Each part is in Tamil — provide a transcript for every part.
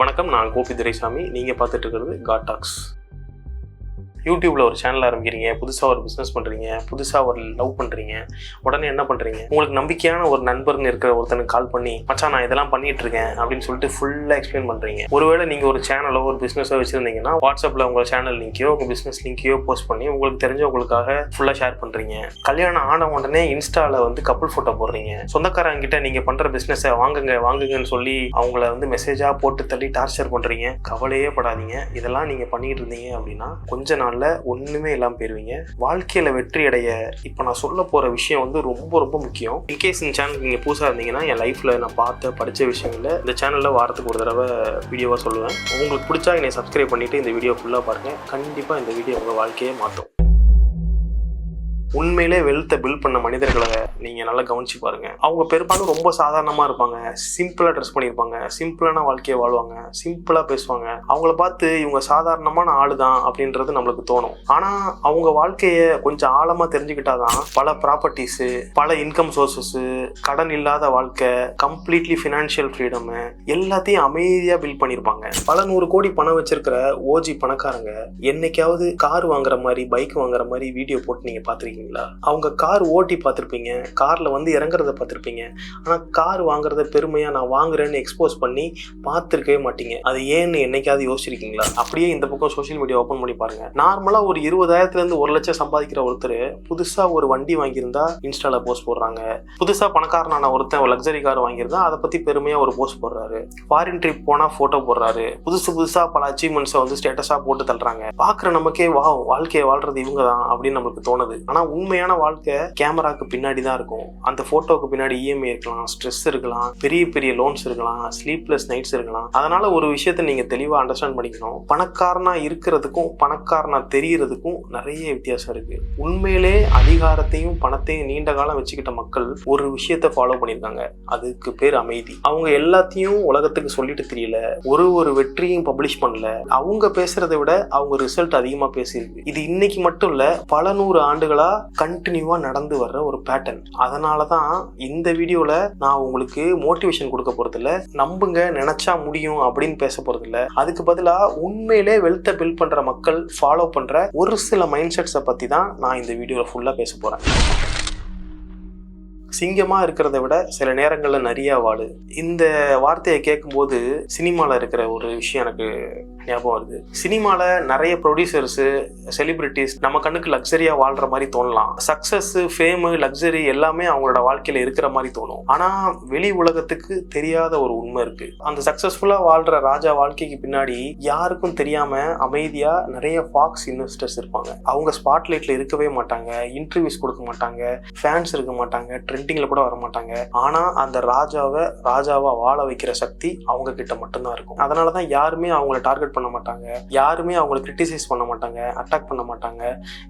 வணக்கம், நான் கோபி துரைசாமி. நீங்கள் பார்த்துட்டு இருக்கிறது காட் டாக்ஸ். யூடியூப்பில் ஒரு சேனல் ஆரம்பிக்கிறீங்க, புதுசாக ஒரு பிஸ்னஸ் பண்ணுறீங்க, புதுசாக ஒரு லவ் பண்ணுறீங்க. உடனே என்ன பண்ணுறீங்க? உங்களுக்கு நம்பிக்கையான ஒரு நண்பர்னு இருக்கிற ஒருத்தனுக்கு கால் பண்ணி, மச்சான் நான் இதெல்லாம் பண்ணிட்டு இருக்கேன் அப்படின்னு சொல்லிட்டு ஃபுல்லாக எக்ஸ்பிளைன் பண்ணுறீங்க. ஒருவேளை நீங்கள் ஒரு சேனலோ ஒரு பிஸ்னஸோ வச்சுருந்தீங்கன்னா வாட்ஸ்அப்பில் உங்கள் சேனல் லிங்கையோ உங்கள் பிஸ்னஸ் லிங்கையோ போஸ்ட் பண்ணி உங்களுக்கு தெரிஞ்சவங்களுக்காக ஃபுல்லாக ஷேர் பண்ணுறீங்க. கல்யாணம் ஆன உடனே இன்ஸ்டாவில் வந்து கப்புள் ஃபோட்டோ போடுறீங்க. சொந்தக்காரங்கிட்ட நீங்கள் பண்ணுற பிஸ்னஸை வாங்குங்கன்னு சொல்லி அவங்கள மெசேஜாக போட்டு தள்ளி டார்ச்சர் பண்ணுறீங்க. கவலையே படாதீங்க. இதெல்லாம் நீங்கள் பண்ணிட்டு இருந்தீங்க அப்படின்னா கொஞ்ச நாள் ஒண்ணுமே இல்லாம போயிருவீங்க. வாழ்க்கையில வெற்றி அடைய இப்ப நான் சொல்ல போற விஷயம் ரொம்ப ரொம்ப முக்கியம். இன்கேஸ் இந்த சேனல் நீங்க புதுசா இருந்தீங்கன்னா, என் லைஃப்ல நான் படிச்ச விஷயங்கள்ல இந்த சேனல்ல வாரத்துக்கு ஒரு தடவை வீடியோவா சொல்லுவேன். உங்களுக்கு பிடிச்சா என்னை சப்ஸ்கிரைப் பண்ணிட்டு இந்த வீடியோ ஃபுல்லா பாருங்க. கண்டிப்பா இந்த வீடியோ உங்க வாழ்க்கையே மாற்றும். உண்மையிலே வெல்த்தை பில்ட் பண்ண மனிதர்களை நீங்கள் நல்லா கவனிச்சு பாருங்க. அவங்க பெரும்பாலும் ரொம்ப சாதாரணமாக இருப்பாங்க, சிம்பிளாக ட்ரெஸ் பண்ணியிருப்பாங்க, சிம்பிளான வாழ்க்கையை வாழ்வாங்க, சிம்பிளாக பேசுவாங்க. அவங்கள பார்த்து இவங்க சாதாரணமான ஆளு தான் அப்படின்றது நம்மளுக்கு தோணும். ஆனால் அவங்க வாழ்க்கையை கொஞ்சம் ஆழமாக தெரிஞ்சுக்கிட்டாதான் பல ப்ராப்பர்ட்டிஸு, பல இன்கம் சோர்ஸஸு, கடன் இல்லாத வாழ்க்கை, கம்ப்ளீட்லி ஃபினான்ஷியல் ஃப்ரீடம் எல்லாத்தையும் அமைதியாக பில்ட் பண்ணியிருப்பாங்க. பல 100 கோடி பணம் வச்சிருக்கிற ஓஜி பணக்காரங்க என்னைக்காவது கார் வாங்குற மாதிரி, பைக் வாங்குற மாதிரி வீடியோ போட்டு நீங்கள் பார்த்துருக்கீங்க? அவங்க கார் ஓட்டி பார்த்துருப்பீங்க, கார்ல இறங்குறத பார்த்துருப்பீங்க. ஆனா கார் வாங்குறத பெருமையா நான் வாங்குறேன்னு எக்ஸ்போஸ் பண்ணி பார்த்துருக்கவே மாட்டீங்க. அது ஏன்னு என்னைக்காவது யோசிச்சிருக்கீங்களா? அப்படியே இந்த பக்கம் சோஷியல் மீடியா ஓப்பன் பண்ணி பாருங்க. நார்மலா ஒரு 20,000 1 லட்சம் சம்பாதிக்கிற ஒருத்தர் புதுசா ஒரு வண்டி வாங்கியிருந்தா இன்ஸ்டால போஸ்ட் போடுறாங்க. புதுசா பணக்காரனான ஒருத்தன் லக்ஸரி கார் வாங்கியிருந்தா அதை பத்தி பெருமையா ஒரு போஸ்ட் போடுறாரு. ஃபாரின் ட்ரிப் போனா போட்டோ போடுறாரு. புதுசா பல அச்சீவ்மெண்ட்ஸை ஸ்டேட்டஸா போட்டு தள்ளுறாங்க. பாக்குற நமக்கே வாழ்க்கையை வாழ்றது இவங்க தான் அப்படின்னு நமக்கு தோணுது. ஆனா உண்மையான வாழ்க்கை கேமராக்கு பின்னாடி தான் இருக்கும். அந்த போட்டோக்கு பின்னாடி இஎம்ஐ இருக்கலாம், ஸ்ட்ரெஸ் இருக்கலாம், பெரிய பெரிய லோன்ஸ் இருக்கலாம், ஸ்லீப்லெஸ் நைட்ஸ் இருக்கலாம். அதனால ஒரு விஷயத்த நீங்க தெளிவா அண்டர்ஸ்டாண்ட் பண்ணிக்கணும். பணக்காரனா இருக்கிறதுக்கும் பணக்காரனா தெரியறதுக்கும் நிறைய வித்தியாசம் இருக்கு. உண்மையிலே அதிகாரத்தையும் பணத்தையும் நீண்ட காலம் வச்சுக்கிட்ட மக்கள் ஒரு விஷயத்த ஃபாலோ பண்ணியிருக்காங்க. அதுக்கு பேர் அமைதி. அவங்க எல்லாத்தையும் உலகத்துக்கு சொல்லிட்டு தெரியல, ஒரு வெற்றியும் பப்ளிஷ் பண்ணல. அவங்க பேசுறதை விட அவங்க ரிசல்ட் அதிகமா பேசியிருக்கு. இது இன்னைக்கு மட்டும் இல்ல, பல 100 ஆண்டுகளா கண்டினியூவா நடந்து வர்ற ஒரு பேட்டர்ன். அதனாலதான் இந்த வீடியோல நான் உங்களுக்கு மோட்டிவேஷன் கொடுக்க போறது இல்ல, நம்புங்க நினைச்சா முடியும் அப்படின்னு பேச போறது இல்ல. அதுக்கு பதிலா உண்மையிலே வெல்த்தை பில்ட் பண்ற மக்கள் ஃபாலோ பண்ற ஒரு சில மைண்ட் செட்ஸை பத்தி தான் நான் இந்த வீடியோல ஃபுல்லா பேச போறேன். சிங்கமா இருக்கிறத விட சில நேரங்கள்ல நிறைய வாழு. இந்த வார்த்தையை கேட்கும்போது சினிமால இருக்கிற ஒரு விஷயம் எனக்கு ஞாபகம் வருது. சினிமால நிறைய ப்ரொடியூசர்ஸ், செலிபிரிட்டிஸ் நம்ம கண்ணுக்கு லக்ஸரியா வாழ்ற மாதிரி தோணலாம். சக்சஸ், ஃபேமு, லக்ஸரி எல்லாமே அவங்களோட வாழ்க்கையில இருக்கிற மாதிரி தோணும். ஆனா வெளி உலகத்துக்கு தெரியாத ஒரு உண்மை இருக்கு. அந்த சக்சஸ்ஃபுல்லா வாழ்ற ராஜா வாழ்க்கைக்கு பின்னாடி யாருக்கும் தெரியாம அமைதியா நிறைய ஃபாக்ஸ் இன்வெஸ்டர்ஸ் இருப்பாங்க. அவங்க ஸ்பாட்லைட்ல இருக்கவே மாட்டாங்க, இன்டர்வியூஸ் கொடுக்க மாட்டாங்க, ஃபேன்ஸ் இருக்க மாட்டாங்க, ட்ரெண்டிங்ல கூட வர மாட்டாங்க. ஆனா அந்த ராஜாவா வாழ வைக்கிற சக்தி அவங்க கிட்ட மட்டும்தான் இருக்கும். அதனாலதான் யாருமே அவங்கள டார்கெட் பண்ண மாட்டாங்க, யாருமே அவங்களை கிரிட்டிசைஸ் பண்ண மாட்டாங்க, அட்டாக் பண்ண மாட்டாங்க.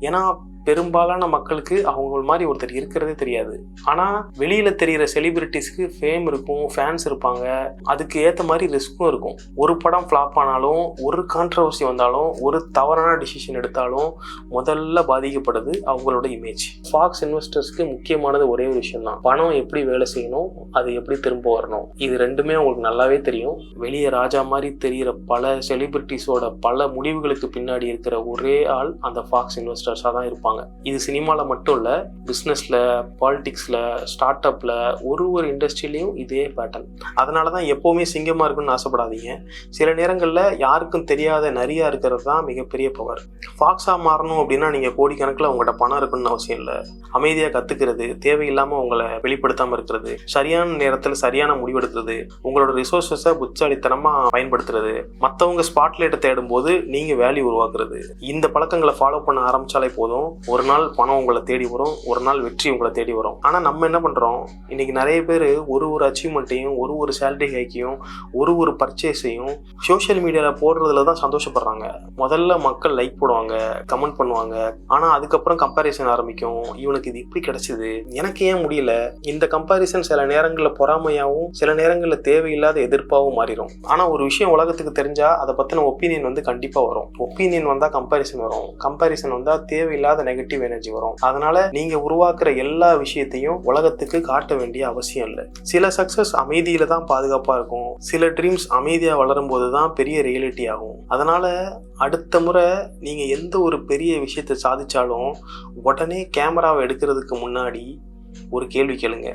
ஏன்னா பெரும்பாலான மக்களுக்கு அவங்க மாதிரி ஒருத்தர் இருக்கிறதே தெரியாது. ஆனா வெளியில தெரிகிற செலிபிரிட்டிஸ்க்கு ஃபேம் இருக்கும், ஃபேன்ஸ் இருப்பாங்க, அதுக்கு ஏற்ற மாதிரி ரிஸ்க்கும் இருக்கும். ஒரு படம் ஃப்ளாப் ஆனாலும், ஒரு கான்ட்ரவர்சி வந்தாலும், ஒரு தவறான டிசிஷன் எடுத்தாலும் முதல்ல பாதிக்கப்படுது அவங்களோட இமேஜ். ஃபாக்ஸ் இன்வெஸ்டர்ஸ்க்கு முக்கியமானது ஒரே ஒரு விஷயம் தான், பணம் எப்படி வேலை செய்யணும், அது எப்படி திரும்ப வரணும். இது ரெண்டுமே அவங்களுக்கு நல்லாவே தெரியும். வெளியே ராஜா மாதிரி தெரிகிற பல செலிபிரிட்டிஸோட பல முடிவுகளுக்கு பின்னாடி இருக்கிற ஒரே ஆள் அந்த ஃபாக்ஸ் இன்வெஸ்டர்ஸாக தான் இருப்பாங்க. இது சினிமால மட்டும் இல்ல, பிசினஸ்ல, பாலிடிக்ஸ்ல, ஸ்டார்ட் அப்ல, ஒரு இண்டஸ்ட்ரியிலையும் இதே பேட்டர்ன். அதனாலதான் எப்பவுமே சிங்கமா இருக்குன்னு ஆசைப்படாதீங்க. சில நேரங்கள்ல யாருக்கும் தெரியாத நிறைய இருக்கிறது தான் மிகப்பெரிய பவர். ஃபாக்ஸா மாறணும் அப்படின்னா நீங்க கோடிக்கணக்கில் உங்கள்கிட்ட பணம் இருக்குன்னு அவசியம் இல்லை. அமைதியா கத்துக்கிறது, தேவையில்லாம உங்களை வெளிப்படுத்தாம இருக்கிறது, சரியான நேரத்தில் சரியான முடிவெடுக்கிறது, உங்களோட ரிசோர்ஸஸை புத்தாலித்தனமா பயன்படுத்துறது, மற்றவங்க ஸ்பாட்லைட்டை தேடும் போது நீங்க வேல்யூ உருவாக்குறது, இந்த பழக்கங்களை ஃபாலோ பண்ண ஆரம்பிச்சாலே போதும். ஒரு நாள் பணம் உங்களை தேடி வரும், ஒரு நாள் வெற்றி உங்களை தேடி வரும். ஆனா நம்ம என்ன பண்றோம், இன்னைக்கு நிறைய பேர் ஒரு அச்சீவ்மெண்ட்டையும், ஒரு சேலரி ஹைக்கையும், ஒரு பர்ச்சேஸையும் சோஷியல் மீடியால போடுறதுல தான் சந்தோஷப்படுறாங்க. முதல்ல மக்கள் லைக் போடுவாங்க, கமெண்ட் பண்ணுவாங்க. ஆனா அதுக்கப்புறம் கம்பேரிசன் ஆரம்பிக்கும். இவனுக்கு இது இப்படி கிடைச்சது, எனக்கு ஏன் முடியல. இந்த கம்பேரிசன் சில நேரங்களில் பொறாமையாகவும் சில நேரங்களில் தேவையில்லாத எதிர்ப்பாகவும் மாறிடும். ஆனா ஒரு விஷயம் உலகத்துக்கு தெரிஞ்சா அதை பத்தின ஒப்பீனியன் கண்டிப்பா வரும். ஒப்பீனியன் வந்தா கம்பேரிசன் வரும், கம்பேரிசன் வந்தா தேவையில்லாத நெகட்டிவ் எனர்ஜி வரும். அதனால நீங்க உருவாக்குற எல்லா விஷயத்தையும் உலகத்துக்கு காட்ட வேண்டிய அவசியம் இல்லை. சில சக்சஸ் அமைதியில தான் பாதுகாப்பா இருக்கும். சில ட்ரீம்ஸ் அமைதியா வளரும் போதுதான் பெரிய ரியாலிட்டி ஆகும். அதனால அடுத்த முறை நீங்க எந்த ஒரு பெரிய விஷயத்தை சாதிச்சாலும் உடனே கேமராவை எடுக்கிறதுக்கு முன்னாடி ஒரு கேள்வி கேளுங்க.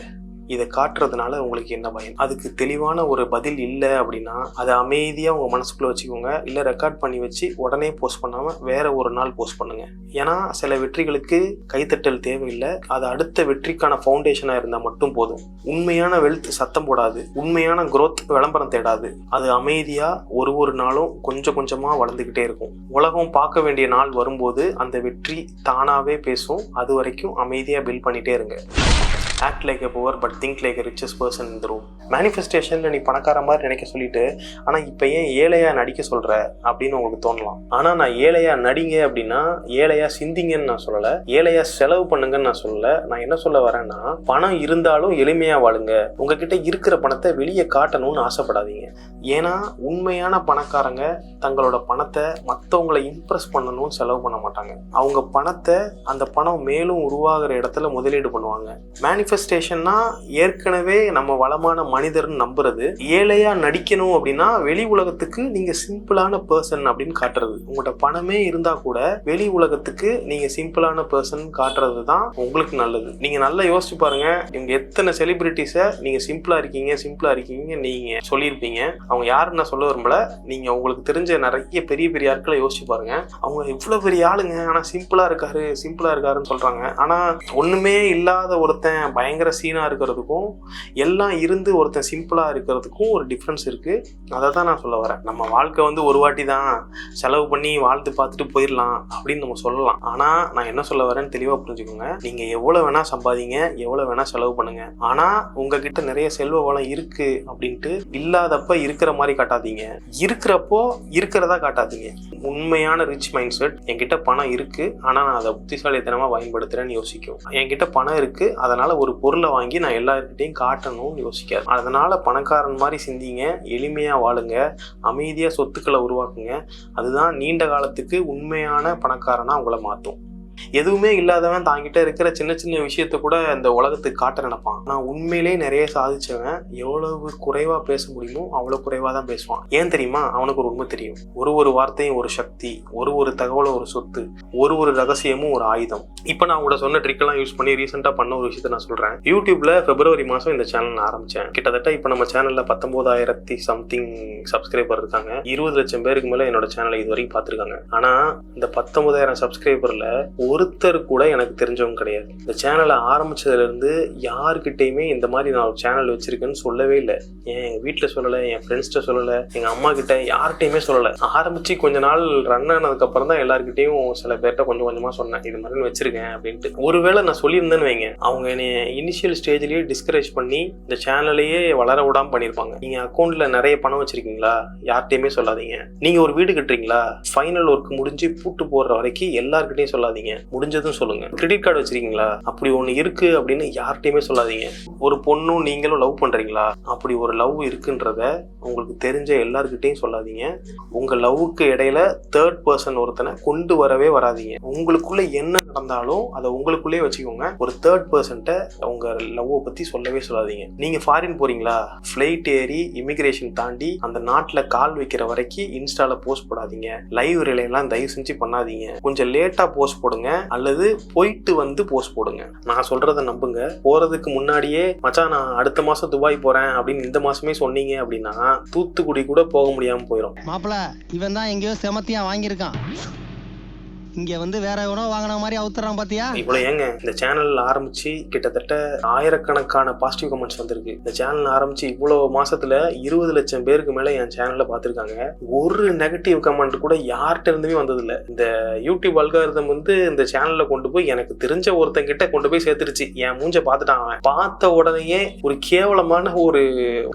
இதை காட்டுறதுனால உங்களுக்கு என்ன பயன்? அதுக்கு தெளிவான ஒரு பதில் இல்லை அப்படின்னா அதை அமைதியாக உங்கள் மனசுக்குள்ளே வச்சுக்கோங்க. இல்லை ரெக்கார்ட் பண்ணி வச்சு உடனே போஸ்ட் பண்ணாமல் வேற ஒரு நாள் போஸ்ட் பண்ணுங்க. ஏன்னா சில வெற்றிகளுக்கு கைத்தட்டல் தேவையில்லை. அது அடுத்த வெற்றிக்கான ஃபவுண்டேஷனாக இருந்தால் மட்டும் போதும். உண்மையான வெல்த் சத்தம் போடாது, உண்மையான growth விளம்பரம் தேடாது. அது அமைதியாக ஒரு நாளும் கொஞ்சம் கொஞ்சமாக வளர்ந்துக்கிட்டே இருக்கும். உலகம் பார்க்க வேண்டிய நாள் வரும்போது அந்த வெற்றி தானாகவே பேசும். அது வரைக்கும் அமைதியாக பில்ட் பண்ணிகிட்டே இருங்க. Act like a poor but think like a richest person in the room. மேனிஃபெஸ்டேஷனில் நீ பணக்கார மாதிரி நினைக்க சொல்லிட்டு ஆனால் இப்போ ஏன் ஏழையாக நடிக்க சொல்கிற அப்படின்னு உங்களுக்கு தோணலாம். ஆனால் நான் ஏழையாக நடிங்க அப்படின்னா ஏழையாக சிந்திங்கன்னு நான் சொல்லலை, ஏழையாக செலவு பண்ணுங்கன்னு நான் சொல்லலை. நான் என்ன சொல்ல வரேன்னா, பணம் இருந்தாலும் எளிமையாக வாழுங்க. உங்ககிட்ட இருக்கிற பணத்தை வெளியே காட்டணும்னு ஆசைப்படாதீங்க. ஏன்னா உண்மையான பணக்காரங்க தங்களோட பணத்தை மற்றவங்களை இம்ப்ரெஸ் பண்ணணும்னு செலவு பண்ண மாட்டாங்க. அவங்க பணத்தை அந்த பணம் மேலும் உருவாகிற இடத்துல முதலீடு பண்ணுவாங்க. மேனிஃபெஸ்டேஷன்னா ஏற்கனவே நம்ம வளமான மனிதர்னு நம்புறது. ஏழையா நடிக்கணும் அப்படின்னா வெளி உலகத்துக்கு நீங்க சிம்பிளான பர்சன் அப்படின்னு காட்டுறது. உங்கள்கிட்ட பணமே இருந்தா கூட வெளி உலகத்துக்கு நீங்க சிம்பிளான பர்சன் காட்டுறது தான் உங்களுக்கு நல்லது. நீங்க நல்லா யோசிச்சு பாருங்க, இவங்க எத்தனை செலிபிரிட்டிஸை நீங்க சிம்பிளா இருக்கீங்க நீங்க சொல்லியிருப்பீங்க. அவங்க யாருன்னு நான் சொல்ல விரும்பல, நீங்க உங்களுக்கு தெரிஞ்ச நிறைய பெரிய ஆட்களை யோசிச்சு பாருங்க. அவங்க இவ்வளவு பெரிய ஆளுங்க, ஆனா சிம்பிளா இருக்காருன்னு சொல்றாங்க. ஆனா ஒண்ணுமே இல்லாத ஒருத்தன் பயங்கர சீனா இருக்கிறதுக்கும் எல்லாம் இருந்து ஒருத்தன் சிம்பிளா இருக்கிறதுக்கும் ஒரு டிஃப்ரென்ஸ் இருக்கு. அதை தான் நான் சொல்ல வரேன். நம்ம வாழ்க்கை ஒரு வாட்டி தான், செலவு பண்ணி வாழ்த்து பார்த்துட்டு போயிடலாம் அப்படின்னு நம்ம சொல்லலாம். ஆனா நான் என்ன சொல்ல வரேன்னு தெளிவா புரிஞ்சுக்கோங்க. நீங்க எவ்வளவு வேணா சம்பாதிங்க, எவ்வளவு வேணா செலவு பண்ணுங்க. ஆனா உங்ககிட்ட நிறைய செல்வ வளம் இருக்கு அப்படின்ட்டு இல்லாதப்ப இருக்கிற மாதிரி காட்டாதீங்க, இருக்கிறப்போ இருக்கிறதா காட்டாதீங்க. உண்மையான ரிச் மைண்ட் செட், என்கிட்ட பணம் இருக்கு ஆனா நான் அதை புத்திசாலித்தனமா பயன்படுத்துறேன்னு யோசிக்கும். என்கிட்ட பணம் இருக்கு அதனால ஒரு பொருளை வாங்கி நான் எல்லாருக்கிட்டையும் காட்டணும்னு யோசிக்காது. அதனால பணக்காரன் மாதிரி சிந்திங்க, எளிமையா வாழுங்க, அமைதியா சொத்துக்களை உருவாக்குங்க. அதுதான் நீண்ட காலத்துக்கு உண்மையான பணக்காரனா உங்களை மாற்றும். எதுவுமே இல்லாதவன் தாங்கிட்ட இருக்கிற சின்ன விஷயத்த கூட இந்த உலகத்துக்கு காட்ட நினைப்பான். நான் உண்மையிலே நிறைய சாதிச்சவன் எவ்வளவு குறைவா பேச முடியுமோ அவ்வளவு குறைவா தான் பேசுவான். ஏன் தெரியுமா? அவனுக்கு ஒரு உண்மை தெரியும். ஒரு வார்த்தையும் ஒரு சக்தி, ஒரு தகவலும் ஒரு சொத்து, ஒரு ரகசியமும் ஒரு ஆயுதம். இப்போ நான் உங்களோட சொன்ன ட்ரிக்கெல்லாம் யூஸ் பண்ணி ரீசெண்டாக பண்ண ஒரு விஷயத்த நான் சொல்றேன். யூடியூப்ல February மாதம் இந்த சேனல் ஆரம்பிச்சேன். கிட்டத்தட்ட இப்போ நம்ம சேனல்ல 19,000 சம்திங் சப்ஸ்கிரைபர் இருக்காங்க. 20 லட்சம் பேருக்கு மேல என்னோட சேனலை இது வரைக்கும் பார்த்துருக்காங்க. ஆனா இந்த 19,000 சப்ஸ்கிரைபர்ல ஒருத்தர் கூட எனக்கு தெரிஞ்சவங்க கிடையாது. இந்த சேனலை ஆரம்பிச்சதுல இருந்து யாருக்கிட்டையுமே இந்த மாதிரி நான் ஒரு சேனல் வச்சிருக்கேன்னு சொல்லவே இல்லை. என் வீட்டில் சொல்லலை, என் ஃப்ரெண்ட்ஸ்கிட்ட சொல்லலை, எங்க அம்மா கிட்ட யார்கிட்டையுமே சொல்லலை. ஆரம்பிச்சு கொஞ்ச நாள் ரன் ஆனதுக்கு அப்புறம் தான் எல்லாருக்கிட்டையும் சில பேர்ட்ட கொஞ்சமா சொன்னேன், இது மாதிரி வச்சிருக்கேன் அப்படின்ட்டு. ஒருவேளை நான் சொல்லியிருந்தேன்னு வைங்க, அவங்க என்னை இனிஷியல் ஸ்டேஜ்லயே டிஸ்கரேஜ் பண்ணி இந்த சேனலையே வளர விடாம பண்ணியிருப்பாங்க. நீங்க அக்கௌண்ட்ல நிறைய பணம் வச்சிருக்கீங்களா? யார்கிட்டையுமே சொல்லாதீங்க. நீங்க ஒரு வீடு கட்டுறீங்களா? ஃபைனல் ஒர்க் முடிஞ்சு பூட்டு போடுற வரைக்கும் எல்லார்கிட்டையும் சொல்லாதீங்க, முடிஞ்சதும் சொல்லுங்க. கிரெடிட் கார்டு வச்சிருக்கீங்களா? அப்படி ஒண்ணு இருக்கு அப்படின்னு யார்கிட்டையுமே சொல்லாதீங்க. ஒரு பொண்ணும் நீங்களும் லவ் பண்றீங்களா? அப்படி ஒரு லவ் இருக்குன்றத உங்களுக்கு தெரிஞ்ச எல்லார்கிட்டையும் சொல்லாதீங்க. உங்க லவ்வுக்கு இடையில தேர்ட் பர்சன் ஒருத்தனை கொண்டு வரவே வராதீங்க. உங்களுக்குள்ள என்ன நடந்தாலும் அதை உங்களுக்குள்ளே வச்சுக்கோங்க. ஒரு தேர்ட் பர்சன்ட்ட உங்க லவ்வை பத்தி சொல்லவே சொல்லாதீங்க. நீங்க ஃபாரின் போறீங்களா? ஃபிளைட் ஏறி இமிகிரேஷன் தாண்டி அந்த நாட்டுல கால் வைக்கிற வரைக்கும் இன்ஸ்டால போஸ்ட் போடாதீங்க. லைவ் ரிலேலாம் தயவு செஞ்சு பண்ணாதீங்க. கொஞ்சம் லேட்டா போஸ்ட் போடுங்க அல்லது போயிட்டு வந்து போஸ்ட் போடுங்க. நான் சொல்றதை நம்புங்க. போறதுக்கு முன்னாடியே மச்சான் நான் அடுத்த மாசம் துபாய் போறேன் அப்படின்னு இந்த மாசமே சொன்னீங்க அப்படின்னா தூத்துக்குடி கூட போக முடியாம போயிடும். மாப்பிள இவன் தான் எங்கேயோ செமத்தியா வாங்கியிருக்கான், இங்க வேற எவனோ வாங்கின மாதிரி அவுத்துறான் பாத்தியா? இவ்வளவு ஏங்க இந்த சேனல் ஆரம்பிச்சு கிட்டத்தட்ட ஆயிரக்கணக்கான பாசிட்டிவ் கமெண்ட்ஸ் வந்திருக்கு. இந்த சேனல் ஆரம்பிச்சு இவ்வளவு மாசத்துல 20 லட்சம் பேருக்கு மேல என் சேனல்ல பாத்துருக்காங்க. ஒரு நெகட்டிவ் கமெண்ட் கூட யார்கிட்ட இருந்துமே வந்தது இல்ல. இந்த யூடியூப் அல்காரிதம் இந்த சேனல்ல கொண்டு போய் எனக்கு தெரிஞ்ச ஒருத்தன் கிட்ட கொண்டு போய் சேர்த்துருச்சு. என் மூஞ்ச பாத்துட்டான். அவன் பார்த்த உடனேயே ஒரு கேவலமான ஒரு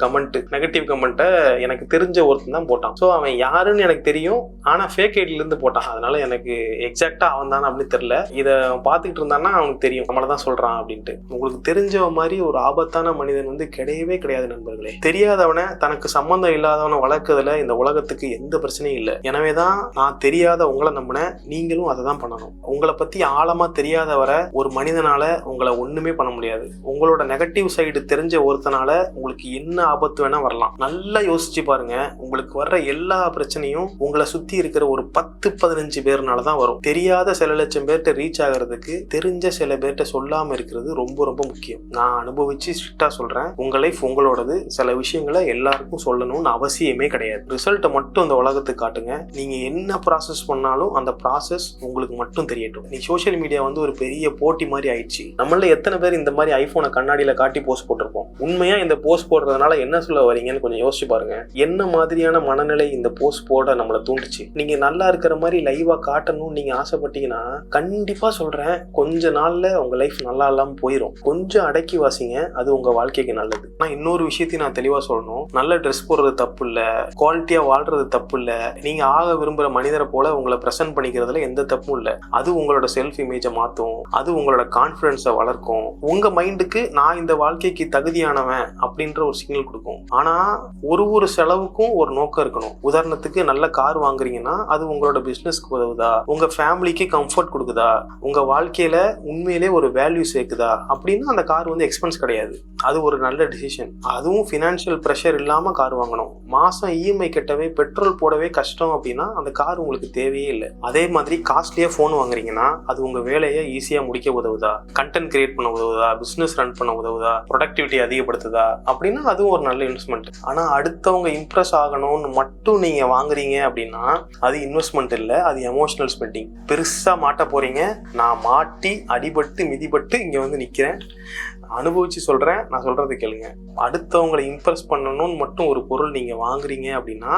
கமெண்ட், நெகட்டிவ் கமெண்ட்டை எனக்கு தெரிஞ்ச ஒருத்தன் தான் போட்டான். சோ அவன் யாருன்னு எனக்கு தெரியும், ஆனா ஃபேக் ஐடில இருந்து போட்டான். அதனால எனக்கு எக்ஸாக்டா அவன் தானே அப்படின்னு தெரியல. இதை பார்த்துக்கிட்டு இருந்தான்னா அவனுக்கு தெரியும் நம்மளை தான் சொல்றான் அப்படின்ட்டு. உங்களுக்கு தெரிஞ்சவ மாதிரி ஒரு ஆபத்தான மனிதன் வந்து கிடையவே கிடையாது நண்பர்களே. தெரியாதவனை, தனக்கு சம்பந்தம் இல்லாதவனை வளர்க்கறதுல இந்த உலகத்துக்கு எந்த பிரச்சனையும் இல்லை. எனவேதான் நான் தெரியாத உங்களை நம்பினேன், நீங்களும் அதை தான் பண்ணணும். உங்களை பத்தி ஆழமா தெரியாதவரை ஒரு மனிதனால உங்களை ஒண்ணுமே பண்ண முடியாது. உங்களோட நெகட்டிவ் சைடு தெரிஞ்ச ஒருத்தனால உங்களுக்கு என்ன ஆபத்து வேணா வரலாம். நல்லா யோசிச்சு பாருங்க. உங்களுக்கு வர்ற எல்லா பிரச்சனையும் உங்களை சுத்தி இருக்கிற ஒரு 10-15 பேர்னாலதான் வரும். தெரியாத சில லட்சம் பேர்கிட்ட ரீச் ஆகிறதுக்கு தெரிஞ்ச சில பேர்கிட்ட சொல்லாம இருக்கிறது ரொம்ப ரொம்ப முக்கியம். நான் அனுபவிச்சு ஸ்ட்ரிக்டா சொல்றேன், உங்க லைஃப் உங்களோடது. சில விஷயங்களை எல்லாருக்கும் சொல்லணும்னு அவசியமே கிடையாது. ரிசல்ட்டை மட்டும் இந்த உலகத்துக்கு காட்டுங்க. நீங்க என்ன ப்ராசஸ் பண்ணாலும் அந்த ப்ராசஸ் உங்களுக்கு மட்டும் தெரியட்டும். நீ சோஷியல் மீடியா வந்து ஒரு பெரிய போட்டி மாதிரி ஆயிடுச்சு. நம்மள எத்தனை பேர் இந்த மாதிரி ஐபோனை கண்ணாடியில காட்டி போஸ்ட் போட்டிருப்போம். உண்மையா இந்த போஸ்ட் போடுறதுனால என்ன சொல்ல வரீங்கன்னு கொஞ்சம் யோசிச்சு பாருங்க. என்ன மாதிரியான மனநிலை இந்த போஸ்ட் போட நம்மளை தூண்டுச்சு? நீங்க நல்லா இருக்கிற மாதிரி லைவா காட்டணும்னு நீங்க ஆசைப்பட்டீங்கன்னா கண்டிப்பா சொல்றேன், கொஞ்ச நாள்ல உங்க லைஃப் நல்லா இல்லாம போயிடும். கொஞ்சம் அடக்கி வாசிங்க, அது உங்க வாழ்க்கைக்கு நல்லது. நான் இன்னொரு விஷயத்தையும் நான் தெளிவா சொல்லணும். நல்ல ட்ரெஸ் போடுறது தப்பு இல்ல, குவாலிட்டியா வாழ்றது தப்பு இல்ல, நீங்க ஆக விரும்புற மனிதரை போல உங்களை பிரசன்ட் பண்ணிக்கிறதுல எந்த தப்பும் இல்ல. அது உங்களோட செல்ஃப் இமேஜை மாத்தும், அது உங்களோட கான்ஃபிடன்ஸை வளர்க்கும். உங்க மைண்டுக்கு நான் இந்த வாழ்க்கைக்கு தகுதியானவன் அப்படின்ற ஒரு சிக்னல் கொடுக்கும். ஆனா ஒரு செலவுக்கும் ஒரு நோக்கம் இருக்கணும். உதாரணத்துக்கு நல்ல கார் வாங்குறீங்கன்னா அது உங்களோட பிசினஸ்க்கு உதவுதா, உங்க ஃபேமிலிக்கு கம்ஃபர்ட் கொடுக்குதா, உங்க வாழ்க்கையில உண்மையிலே ஒரு வேல்யூ சேர்க்குதா அப்படின்னா அந்த கார் வந்து எக்ஸ்பென்ஸ் கிடையாது. அது ஒரு நல்ல டிசிஷன். அதுவும் ஃபினான்ஷியல் ப்ரெஷர் இல்லாம கார் வாங்கணும். மாசம் இஎம்ஐ கட்டவே, பெட்ரோல் போடவே கஷ்டம் அப்படின்னா அந்த கார் உங்களுக்கு தேவையே இல்லை. அதே மாதிரி காஸ்ட்லியா போன் வாங்குறீங்கன்னா அது உங்க வேலையை ஈஸியா முடிக்க உதவுதா, கண்டென்ட் கிரியேட் பண்ண உதவுதா, பிசினஸ் ரன் பண்ண உதவுதா, ப்ரொடக்டிவிட்டி அதிகப்படுத்துதா அப்படின்னா அதுவும் ஒரு நல்ல இன்வெஸ்ட்மெண்ட். ஆனா அடுத்தவங்க இம்ப்ரெஸ் ஆகணும்னு மட்டும் நீங்க வாங்குறீங்க அப்படின்னா அது இன்வெஸ்ட்மெண்ட் இல்லை, அது எமோஷனல் ஸ்பெண்டிங். பெருசா மாட்ட போறீங்க. நான் மாட்டி அடிபட்டு மிதிபட்டு இங்க வந்து நிக்கிறேன். அனுபவிச்சு சொல்றேன், நான் சொல்றது கேளுங்க. அடுத்தவங்களை இம்ப்ரெஸ் பண்ணணும்னு மட்டும் ஒரு பொருள் நீங்க வாங்குறீங்க அப்படின்னா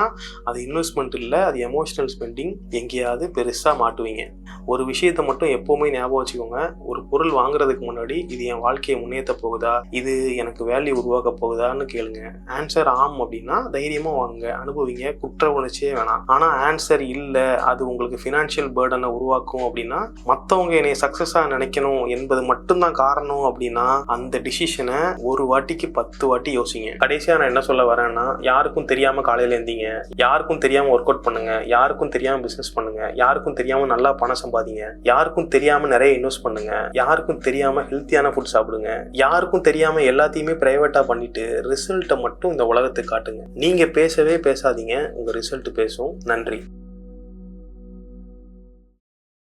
அது இன்வெஸ்ட்மெண்ட் இல்லை, அது எமோஷனல் ஸ்பெண்டிங். எங்கேயாவது பெருசா மாட்டுவீங்க. ஒரு விஷயத்த மட்டும் எப்பவுமே ஞாபகம் வச்சுக்கோங்க. ஒரு பொருள் வாங்குறதுக்கு முன்னாடி இது என் வாழ்க்கையை முன்னேற்ற போகுதா, இது எனக்கு வேல்யூ உருவாக்க போகுதான்னு கேளுங்க. ஆன்சர் ஆம் அப்படின்னா தைரியமா வாங்குங்க, அனுபவிங்க, குற்ற உணர்ச்சியே வேணாம். ஆனா ஆன்சர் இல்லை, அது உங்களுக்கு ஃபினான்ஷியல் பேர்டனை உருவாக்கும் அப்படின்னா, மற்றவங்க என்னை சக்சஸா நினைக்கணும் என்பது மட்டும்தான் காரணம் அப்படின்னா அந்த டிசிஷனை ஒரு வாட்டிக்கு 10 வாட்டி யோசிங்க. கடைசியா நான் என்ன சொல்ல வரேன்னா, யாருக்கும் தெரியாம காலையில எழுந்தீங்க, யாருக்கும் தெரியாம ஒர்க் அவுட் பண்ணுங்க, யாருக்கும் தெரியாம பிசினஸ் பண்ணுங்க, யாருக்கும் தெரியாம நல்லா பணம் சம்பாதிங்க, யாருக்கும் தெரியாம நிறைய இன்வெஸ்ட் பண்ணுங்க, யாருக்கும் தெரியாம ஹெல்த்தியான ஃபுட் சாப்பிடுங்க, யாருக்கும் தெரியாம எல்லாத்தையுமே பிரைவேட்டா பண்ணிட்டு ரிசல்ட்டை மட்டும் இந்த உலகத்துக்கு காட்டுங்க. நீங்க பேசவே பேசாதீங்க, உங்க ரிசல்ட் பேசும். நன்றி.